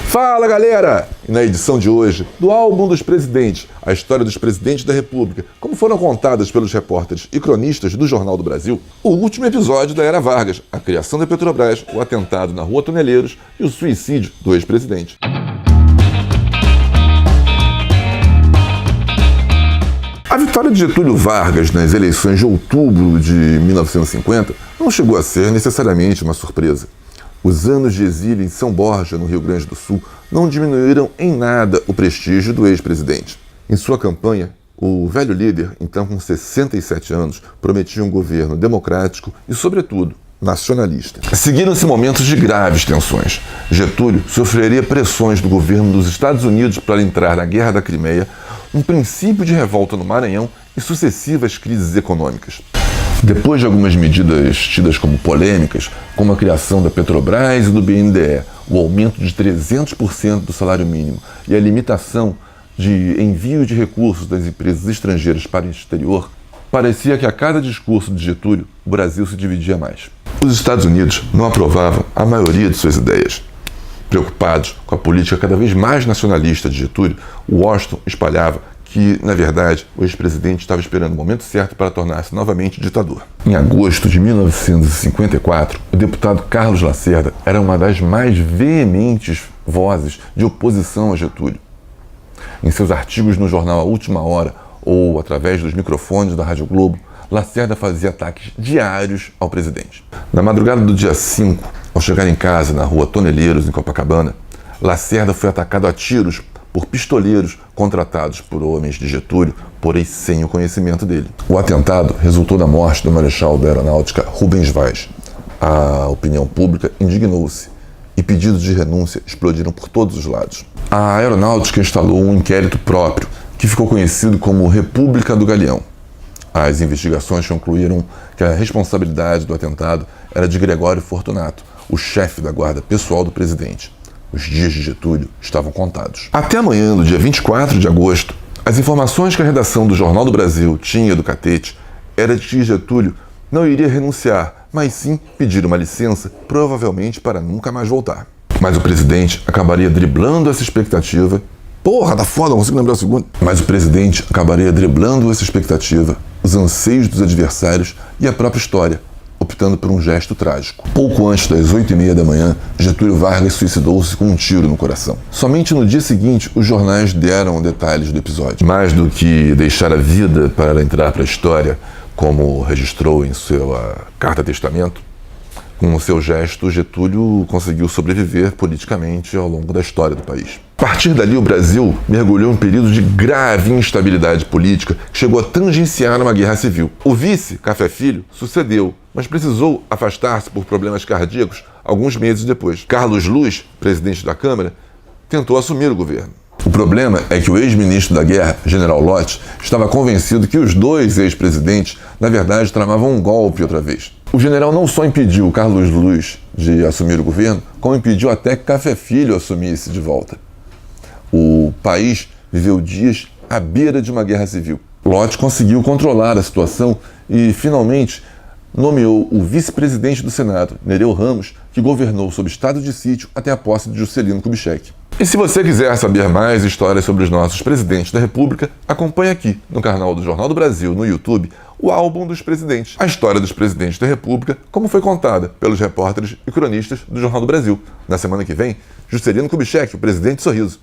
Fala galera! E na edição de hoje, do álbum dos presidentes, a história dos presidentes da República, como foram contadas pelos repórteres e cronistas do Jornal do Brasil, o último episódio da Era Vargas, a criação da Petrobras, o atentado na Rua Toneleiros e o suicídio do ex-presidente. A vitória de Getúlio Vargas nas eleições de outubro de 1950 não chegou a ser necessariamente uma surpresa. Os anos de exílio em São Borja, no Rio Grande do Sul, não diminuíram em nada o prestígio do ex-presidente. Em sua campanha, o velho líder, então com 67 anos, prometia um governo democrático e, sobretudo, nacionalista. Seguiram-se momentos de graves tensões. Getúlio sofreria pressões do governo dos Estados Unidos para entrar na Guerra da Crimeia, um princípio de revolta no Maranhão e sucessivas crises econômicas. Depois de algumas medidas tidas como polêmicas, como a criação da Petrobras e do BNDE, o aumento de 300% do salário mínimo e a limitação de envio de recursos das empresas estrangeiras para o exterior, parecia que a cada discurso de Getúlio, o Brasil se dividia mais. Os Estados Unidos não aprovavam a maioria de suas ideias. Preocupados com a política cada vez mais nacionalista de Getúlio, Washington espalhava que, na verdade, o ex-presidente estava esperando o momento certo para tornar-se novamente ditador. Em agosto de 1954, o deputado Carlos Lacerda era uma das mais veementes vozes de oposição a Getúlio. Em seus artigos no jornal A Última Hora ou através dos microfones da Rádio Globo, Lacerda fazia ataques diários ao presidente. Na madrugada do dia 5, ao chegar em casa na Rua Toneleiros, em Copacabana, Lacerda foi atacado a tiros por pistoleiros contratados por homens de Getúlio, porém sem o conhecimento dele. O atentado resultou na morte do marechal da Aeronáutica Rubens Vaz. A opinião pública indignou-se e pedidos de renúncia explodiram por todos os lados. A Aeronáutica instalou um inquérito próprio, que ficou conhecido como República do Galeão. As investigações concluíram que a responsabilidade do atentado era de Gregório Fortunato, o chefe da guarda pessoal do presidente. Os dias de Getúlio estavam contados. Até amanhã, no dia 24 de agosto, as informações que a redação do Jornal do Brasil tinha do Catete era de que Getúlio não iria renunciar, mas sim pedir uma licença, provavelmente para nunca mais voltar. Mas o presidente acabaria driblando essa expectativa. Porra, tá foda, não consigo lembrar o segundo. Mas o presidente acabaria driblando essa expectativa, os anseios dos adversários e a própria história, optando por um gesto trágico. Pouco antes das 8h30 da manhã, Getúlio Vargas suicidou-se com um tiro no coração. Somente no dia seguinte, os jornais deram detalhes do episódio. Mais do que deixar a vida para entrar para a história, como registrou em sua carta-testamento, com o seu gesto, Getúlio conseguiu sobreviver politicamente ao longo da história do país. A partir dali, o Brasil mergulhou em um período de grave instabilidade política que chegou a tangenciar uma guerra civil. O vice, Café Filho, sucedeu, mas precisou afastar-se por problemas cardíacos alguns meses depois. Carlos Luz, presidente da Câmara, tentou assumir o governo. O problema é que o ex-ministro da Guerra, General Lott, estava convencido que os dois ex-presidentes, na verdade, tramavam um golpe outra vez. O general não só impediu Carlos Luz de assumir o governo, como impediu até que Café Filho assumisse de volta. O país viveu dias à beira de uma guerra civil. Lott conseguiu controlar a situação e, finalmente, nomeou o vice-presidente do Senado, Nereu Ramos, que governou sob estado de sítio até a posse de Juscelino Kubitschek. E se você quiser saber mais histórias sobre os nossos presidentes da República, acompanhe aqui, no canal do Jornal do Brasil, no YouTube, o álbum dos presidentes. A história dos presidentes da República, como foi contada pelos repórteres e cronistas do Jornal do Brasil. Na semana que vem, Juscelino Kubitschek, o presidente Sorriso.